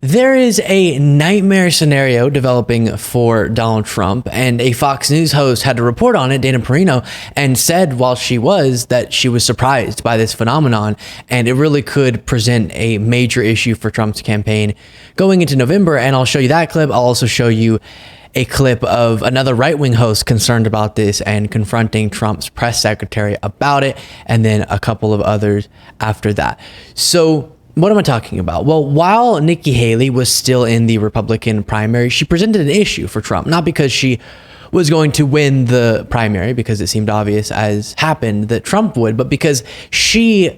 There is a nightmare scenario developing for Donald Trump, and a Fox News host had to report on it, Dana Perino, and said while she was that she was surprised by this phenomenon, and it really could present a major issue for Trump's campaign going into November. And I'll show you that clip. I'll also show you a clip of another right-wing host concerned about this and confronting Trump's press secretary about it, and then a couple of others after that. So what am I talking about? Well, while Nikki Haley was still in the Republican primary, she presented an issue for Trump, not because she was going to win the primary, because it seemed obvious, as happened, that Trump would, but because she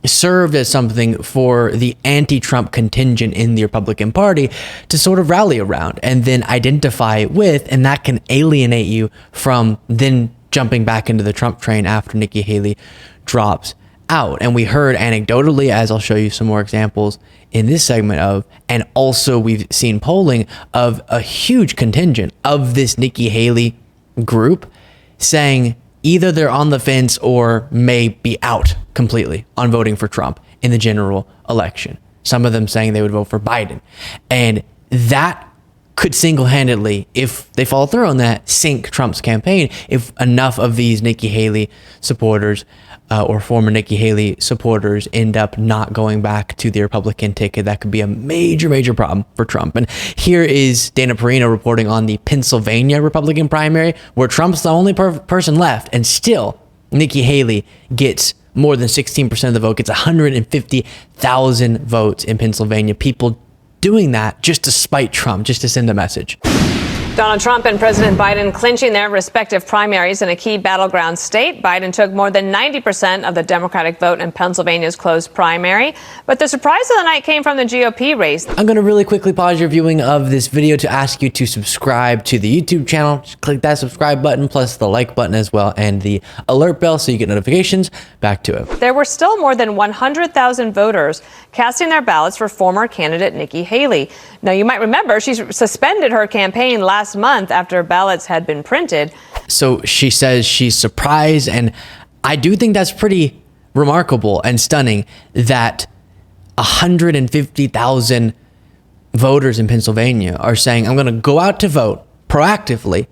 served as something for the anti-Trump contingent in the Republican Party to sort of rally around and then identify with, and that can alienate you from then jumping back into the Trump train after Nikki Haley drops out. And we heard anecdotally, as I'll show you some more examples in this segment of, and also we've seen polling of a huge contingent of this Nikki Haley group saying either they're on the fence or may be out completely on voting for Trump in the general election. Some of them saying they would vote for Biden. And that could single-handedly, if they follow through on that, sink Trump's campaign if enough of these Nikki Haley supporters or former Nikki Haley supporters end up not going back to the Republican ticket. That could be a major, major problem for Trump. And here is Dana Perino reporting on the Pennsylvania Republican primary, where Trump's the only person left, and still Nikki Haley gets more than 16% of the vote, gets 150,000 votes in Pennsylvania. People doing that just to spite Trump, just to send a message. Donald Trump and President Biden clinching their respective primaries in a key battleground state. Biden took more than 90% of the Democratic vote in Pennsylvania's closed primary. But the surprise of the night came from the GOP race. I'm going to really quickly pause your viewing of this video to ask you to subscribe to the YouTube channel. Just click that subscribe button, plus the like button as well, and the alert bell so you get notifications. Back to it. There were still more than 100,000 voters casting their ballots for former candidate Nikki Haley. Now, you might remember she suspended her campaign last month after ballots had been printed. So she says she's surprised, and I do think that's pretty remarkable and stunning that 150,000 voters in Pennsylvania are saying, I'm going to go out to vote proactively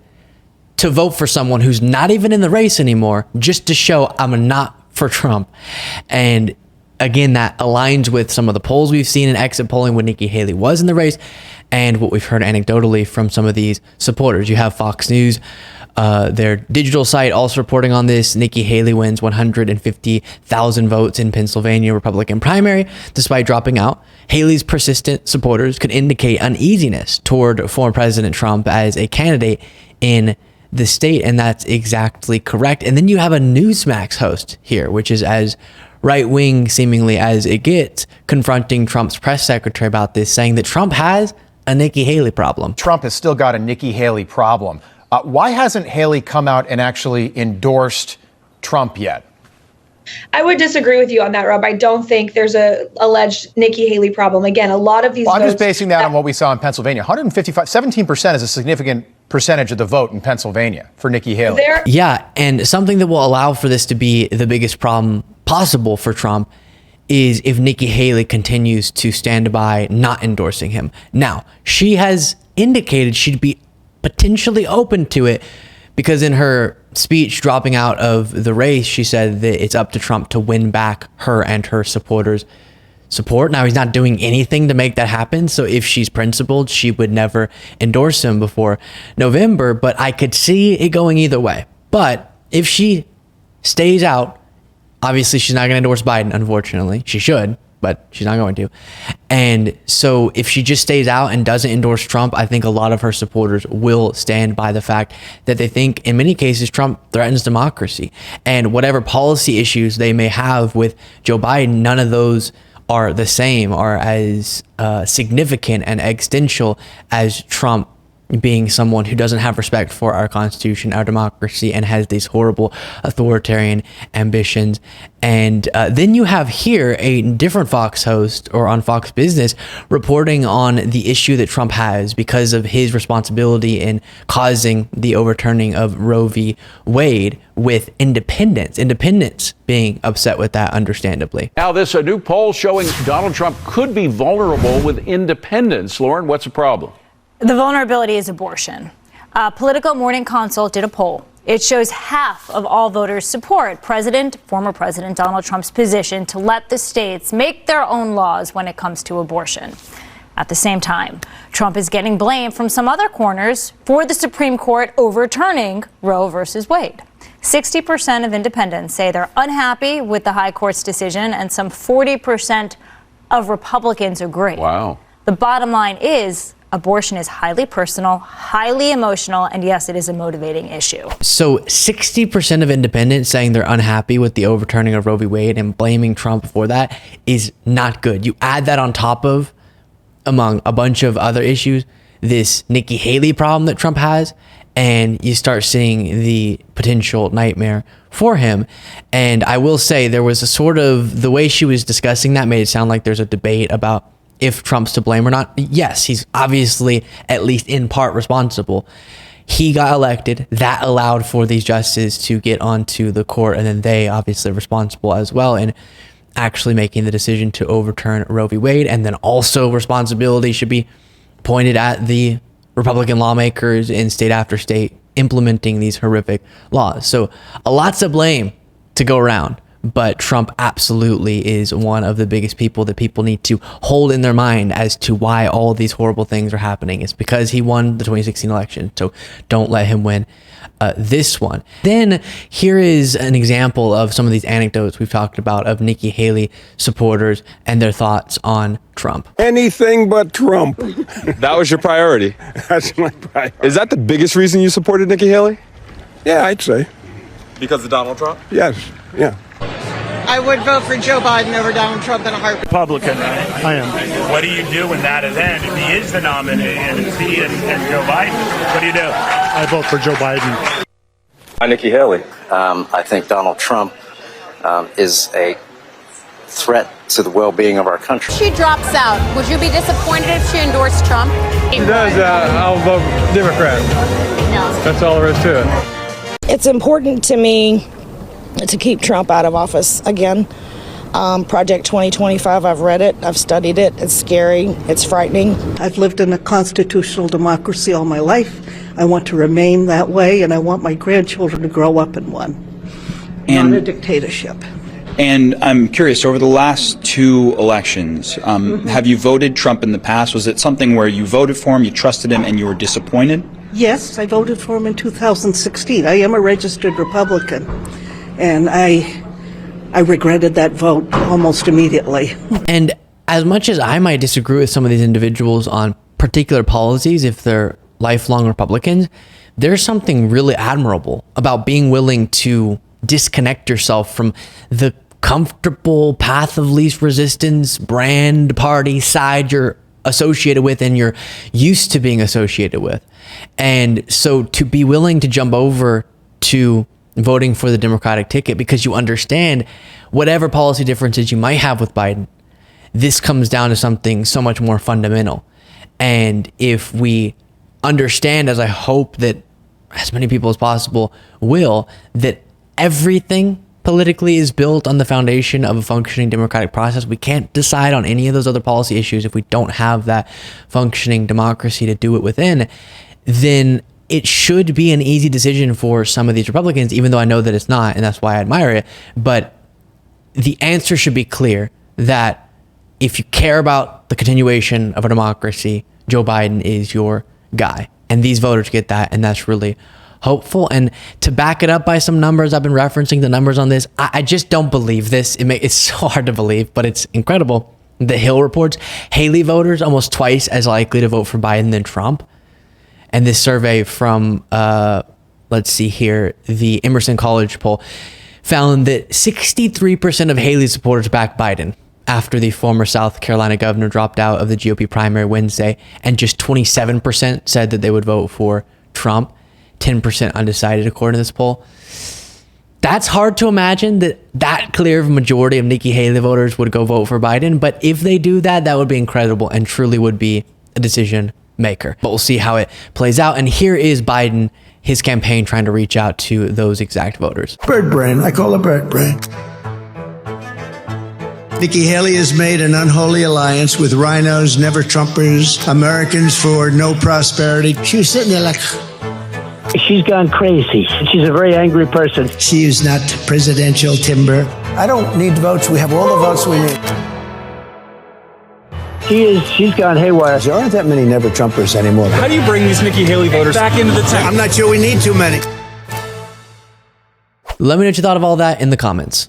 to vote for someone who's not even in the race anymore, just to show I'm not for Trump. And again, that aligns with some of the polls we've seen in exit polling when Nikki Haley was in the race and what we've heard anecdotally from some of these supporters. You have Fox News, their digital site, also reporting on this. Nikki Haley wins 150,000 votes in Pennsylvania Republican primary despite dropping out. Haley's persistent supporters could indicate uneasiness toward former President Trump as a candidate in the state, and that's exactly correct. And then you have a Newsmax host here, which is as right-wing seemingly as it gets, confronting Trump's press secretary about this, saying that Trump has a Nikki Haley problem. Trump has still got a Nikki Haley problem. Why hasn't Haley come out and actually endorsed Trump yet? I would disagree with you on that, Rob. I don't think there's a alleged Nikki Haley problem. Again, a lot of these I'm just basing that on what we saw in Pennsylvania. 17% is a significant percentage of the vote in Pennsylvania for Nikki Haley. Yeah, and something that will allow for this to be the biggest problem possible for Trump is if Nikki Haley continues to stand by not endorsing him. Now, she has indicated she'd be potentially open to it, because in her speech dropping out of the race, she said that it's up to Trump to win back her and her supporters' support. Now, he's not doing anything to make that happen. So if she's principled, she would never endorse him before November. But I could see it going either way. But if she stays out, obviously she's not going to endorse Biden, unfortunately. She should, but she's not going to. And so if she just stays out and doesn't endorse Trump, I think a lot of her supporters will stand by the fact that they think in many cases Trump threatens democracy. And whatever policy issues they may have with Joe Biden, none of those are the same, are as significant and existential as Trump being someone who doesn't have respect for our Constitution, our democracy, and has these horrible authoritarian ambitions. And then you have here a different Fox host, or on Fox Business, reporting on the issue that Trump has because of his responsibility in causing the overturning of Roe v. Wade, with independents being upset with that, understandably. Now, a new poll showing Donald Trump could be vulnerable with independents. Lauren, what's the problem? The vulnerability is abortion. Political Morning Consult did a poll. It shows half of all voters support former President Donald Trump's position to let the states make their own laws when it comes to abortion. At the same time, Trump is getting blame from some other corners for the Supreme Court overturning Roe versus Wade. 60% of independents say they're unhappy with the high court's decision, and some 40% of Republicans agree. Wow. The bottom line is, abortion is highly personal, highly emotional, and yes, it is a motivating issue. So 60% of independents saying they're unhappy with the overturning of Roe v. Wade and blaming Trump for that is not good. You add that on top of, among a bunch of other issues, this Nikki Haley problem that Trump has, and you start seeing the potential nightmare for him. And I will say, there was a sort of, the way she was discussing that made it sound like there's a debate about if Trump's to blame or not. Yes, he's obviously at least in part responsible. He got elected. That allowed for these justices to get onto the court, and then they obviously are responsible as well in actually making the decision to overturn Roe v. Wade. And then also responsibility should be pointed at the Republican lawmakers in state after state implementing these horrific laws. So lots of blame to go around. But Trump absolutely is one of the biggest people that people need to hold in their mind as to why all these horrible things are happening. It's because he won the 2016 election. So don't let him win this one. Then here is an example of some of these anecdotes we've talked about of Nikki Haley supporters and their thoughts on Trump. Anything but Trump. That was your priority. That's my priority. Is that the biggest reason you supported Nikki Haley? Yeah, I'd say. Because of Donald Trump? Yes, yeah. I would vote for Joe Biden over Donald Trump in a heartbeat. Republican, right? I am. What do you do in that event if he is the nominee and it's he and Joe Biden? What do you do? I vote for Joe Biden. Hi, Nikki Haley. I think Donald Trump is a threat to the well-being of our country. She drops out. Would you be disappointed if she endorsed Trump? She does. I'll vote Democrat. No. That's all there is to it. It's important to me to keep Trump out of office again. Project 2025, I've read it, I've studied it, it's scary, it's frightening. I've lived in a constitutional democracy all my life. I want to remain that way, and I want my grandchildren to grow up in one, not a dictatorship. And I'm curious, over the last two elections, have you voted Trump in the past? Was it something where you voted for him, you trusted him, and you were disappointed? Yes, I voted for him in 2016. I am a registered Republican. And I regretted that vote almost immediately. And as much as I might disagree with some of these individuals on particular policies, if they're lifelong Republicans, there's something really admirable about being willing to disconnect yourself from the comfortable path of least resistance, brand, party, side you're associated with and you're used to being associated with. And so to be willing to jump over to voting for the Democratic ticket because you understand whatever policy differences you might have with Biden, this comes down to something so much more fundamental. And if we understand, as I hope that as many people as possible will, that everything politically is built on the foundation of a functioning democratic process, we can't decide on any of those other policy issues if we don't have that functioning democracy to do it within, then it should be an easy decision for some of these Republicans, even though I know that it's not, and that's why I admire it. But the answer should be clear that if you care about the continuation of a democracy, Joe Biden is your guy. And these voters get that, and that's really hopeful. And to back it up by some numbers, I've been referencing the numbers on this. I just don't believe this. It's so hard to believe, but it's incredible. The Hill reports Haley voters almost twice as likely to vote for Biden than Trump. And this survey from, let's see here, the Emerson College poll found that 63% of Haley supporters back Biden after the former South Carolina governor dropped out of the GOP primary Wednesday, and just 27% said that they would vote for Trump, 10% undecided according to this poll. That's hard to imagine that clear of a majority of Nikki Haley voters would go vote for Biden. But if they do that, that would be incredible and truly would be a decision maker. But we'll see how it plays out. And here is Biden, his campaign, trying to reach out to those exact voters. Bird brain. I call it bird brain. Nikki Haley has made an unholy alliance with rhinos, never Trumpers, Americans for no prosperity. She was sitting there like... She's gone crazy. She's a very angry person. She is not presidential timber. I don't need votes. We have all the votes we need. She's gone haywire. There aren't that many never Trumpers anymore. How do you bring these Nikki Haley voters back into the tent? I'm not sure we need too many. Let me know what you thought of all that in the comments.